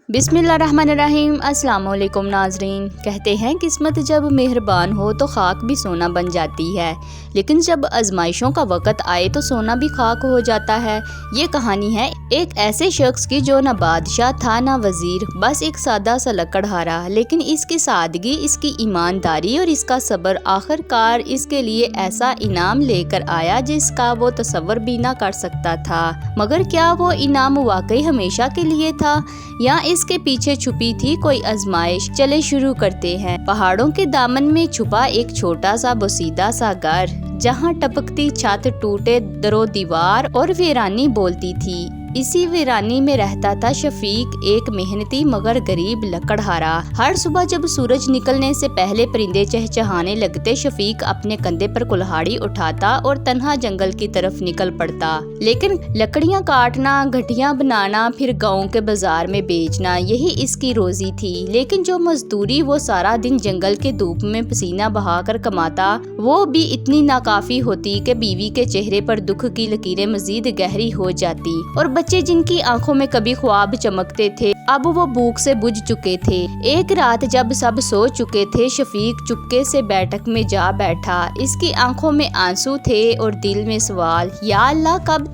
बिस्मिल्लाहिर्रहमानिर्रहीम। अस्सलाम वालेकुम नाजरीन। कहते हैं किस्मत जब मेहरबान हो तो खाक भी सोना बन जाती है, लेकिन जब आजमाइशों का वक़्त आए तो सोना भी खाक हो जाता है। ये कहानी है एक ऐसे शख्स की जो ना बादशाह था ना वज़ीर, बस एक सादा सा लकड़हारा, लेकिन इसकी सादगी, इसकी ईमानदारी और इसका सब्र आखिरकार इसके लिए ऐसा इनाम लेकर आया जिसका वो तसव्वुर भी ना कर सकता था। मगर क्या वो इनाम वाकई हमेशा के लिए था या इसके पीछे छुपी थी कोई आजमाइश? चले शुरू करते हैं। पहाड़ों के दामन में छुपा एक छोटा सा बोसीदा सा घर, जहाँ टपकती छत, टूटे दरो दीवार और वीरानी बोलती थी। इसी वीरानी में रहता था शफीक, एक मेहनती मगर गरीब लकड़हारा। हर सुबह जब सूरज निकलने से पहले परिंदे चहचहाने लगते, शफीक अपने कंधे पर कुल्हाड़ी उठाता और तन्हा जंगल की तरफ निकल पड़ता। लेकिन लकड़ियां काटना, घटियां बनाना, फिर गांव के बाजार में बेचना, यही इसकी रोजी थी। लेकिन जो मजदूरी वो सारा दिन जंगल के धूप में पसीना बहाकर कमाता, वो भी इतनी नाकाफी होती कि बीवी के चेहरे पर दुख की लकीरें मजीद गहरी हो जाती। और बच्चे जिनकी आंखों में कभी ख्वाब चमकते थे, अब वो भूख से बुझ चुके थे। एक रात जब सब सो चुके थे, शफीक चुपके से बैठक में जा बैठा। इसकी आंखों में आंसू थे और दिल में सवाल, या अल्लाह कब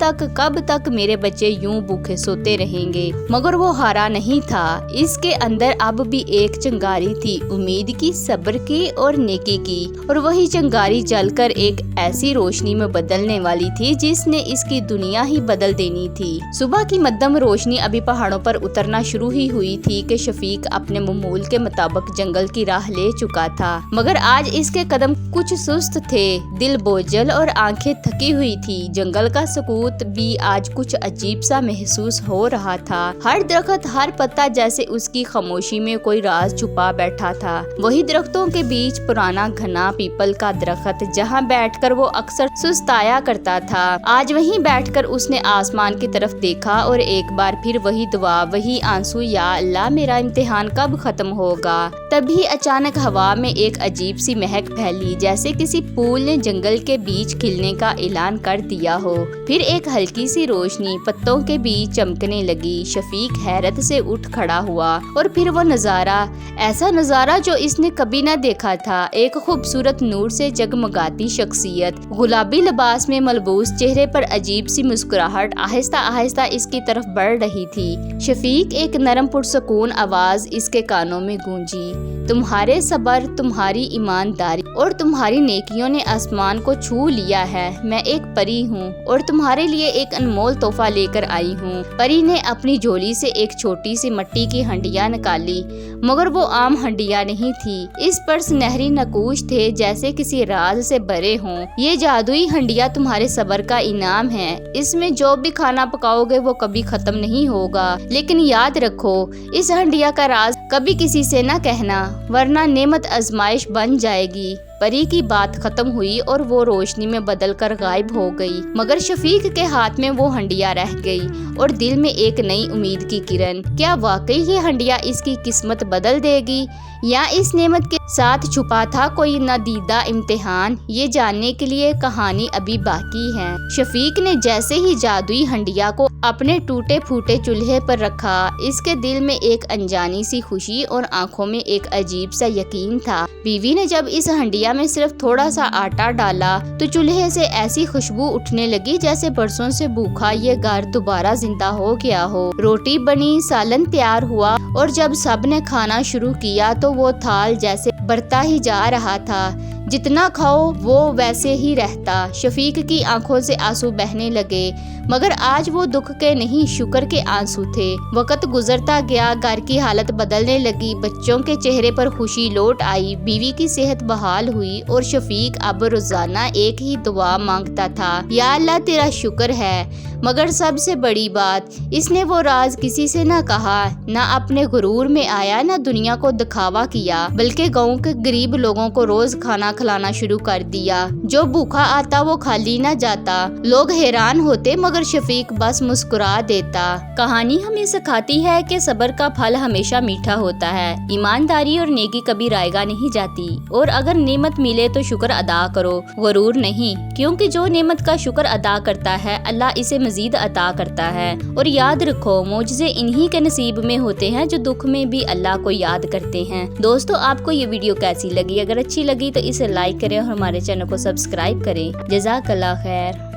तक मेरे बच्चे यूं भूखे सोते रहेंगे? मगर वो हारा नहीं था। इसके अंदर अब भी एक चिंगारी थी, उम्मीद की, सब्र की और नेकी की। और वही चिंगारी जलकर एक ऐसी रोशनी में बदलने वाली थी जिसने इसकी दुनिया ही बदल देनी थी। सुबह की मध्यम रोशनी अभी पहाड़ों पर उतरना शुरू ही हुई थी कि शफीक अपने मामूल के मुताबिक जंगल की राह ले चुका था। मगर आज इसके कदम कुछ सुस्त थे, दिल बोझल और आंखें थकी हुई थी। जंगल का सुकूत भी आज कुछ अजीब सा महसूस हो रहा था। हर दरख्त, हर पत्ता जैसे उसकी खामोशी में कोई राज छुपा बैठा था। वही दरख्तों के बीच पुराना घना पीपल का दरख्त, जहाँ बैठकर वो अक्सर सुस्ताया करता था, आज वहीं बैठकर उसने आसमान की तरफ देखा और एक बार फिर वही दुआ, वही आंसू, या अल्लाह मेरा इम्तिहान कब खत्म होगा? तभी अचानक हवा में एक अजीब सी महक फैली, जैसे किसी फूल ने जंगल के बीच खिलने का ऐलान कर दिया हो। फिर एक हल्की सी रोशनी पत्तों के बीच चमकने लगी। शफीक हैरत से उठ खड़ा हुआ और फिर वो नजारा, ऐसा नजारा जो इसने कभी न देखा था। एक खूबसूरत नूर से जगमगाती शख्सियत, गुलाबी लिबास में मलबूस, चेहरे पर अजीब सी मुस्कुराहट आहिस्ता आहिस्ता इसकी तरफ बढ़ रही थी। शफीक, एक नरम पुरसकून आवाज इसके कानों में गूंजी, तुम्हारे सब्र, तुम्हारी ईमानदारी और तुम्हारी नेकियों ने आसमान को छू लिया है। मैं एक परी हूँ और तुम्हारे लिए एक अनमोल तोहफा लेकर आई हूँ। परी ने अपनी झोली से एक छोटी सी मिट्टी की हंडिया निकाली, मगर वो आम हंडिया नहीं थी। इस पर सुनहरी नकूश थे, जैसे किसी राज से भरे हों। ये जादुई हंडिया तुम्हारे सब्र का इनाम है। इसमें जो भी खाना पकाओगे वो कभी खत्म नहीं होगा, लेकिन याद रखो, इस हंडिया का राज कभी किसी से न कहना, वरना नेमत आजमाइश बन जाएगी। परी की बात खत्म हुई और वो रोशनी में बदलकर गायब हो गई, मगर शफीक के हाथ में वो हंडिया रह गई और दिल में एक नई उम्मीद की किरण। क्या वाकई ये हंडिया इसकी किस्मत बदल देगी, या इस नेमत के साथ छुपा था कोई नादीदा इम्तिहान? ये जानने के लिए कहानी अभी बाकी है। शफीक ने जैसे ही जादुई हंडिया को अपने टूटे फूटे चूल्हे पर रखा, इसके दिल में एक अनजानी सी खुशी और आंखों में एक अजीब सा यकीन था। बीवी ने जब इस हंडिया में सिर्फ थोड़ा सा आटा डाला तो चूल्हे से ऐसी खुशबू उठने लगी जैसे बरसों से भूखा ये घर दोबारा जिंदा हो गया हो। रोटी बनी, सालन तैयार हुआ और जब सब ने खाना शुरू किया तो वो थाल जैसे बढ़ता ही जा रहा था। जितना खाओ वो वैसे ही रहता। शफीक की आंखों से आंसू बहने लगे, मगर आज वो दुख के नहीं, शुक्र के आंसू थे। वक्त गुजरता गया, घर की हालत बदलने लगी, बच्चों के चेहरे पर खुशी लौट आई, बीवी की सेहत बहाल हुई और शफीक अब रोजाना एक ही दुआ मांगता था, या अल्लाह तेरा शुक्र है। मगर सबसे बड़ी बात, इसने वो राज किसी से न कहा, न अपने गुरूर में आया, न दुनिया को दिखावा किया, बल्कि गाँव के गरीब लोगों को रोज खाना کھلانا شروع کر دیا۔ جو بھوکا آتا وہ خالی نہ جاتا۔ لوگ حیران ہوتے مگر شفیق بس مسکرا دیتا۔ کہانی ہمیں سکھاتی ہے کہ صبر کا پھل ہمیشہ میٹھا ہوتا ہے۔ ایمانداری اور نیکی کبھی رائیگاں نہیں جاتی، اور اگر نعمت ملے تو شکر ادا کرو، غرور نہیں، کیونکہ جو نعمت کا شکر ادا کرتا ہے اللہ اسے مزید عطا کرتا ہے۔ اور یاد رکھو، معجزے انہی کے نصیب میں ہوتے ہیں جو دکھ میں بھی اللہ کو یاد کرتے ہیں۔ دوستو، آپ کو یہ ویڈیو کیسی لگی؟ اگر اچھی لگی تو اسے لائک کریں اور ہمارے چینل کو سبسکرائب کریں۔ جزاک اللہ خیر۔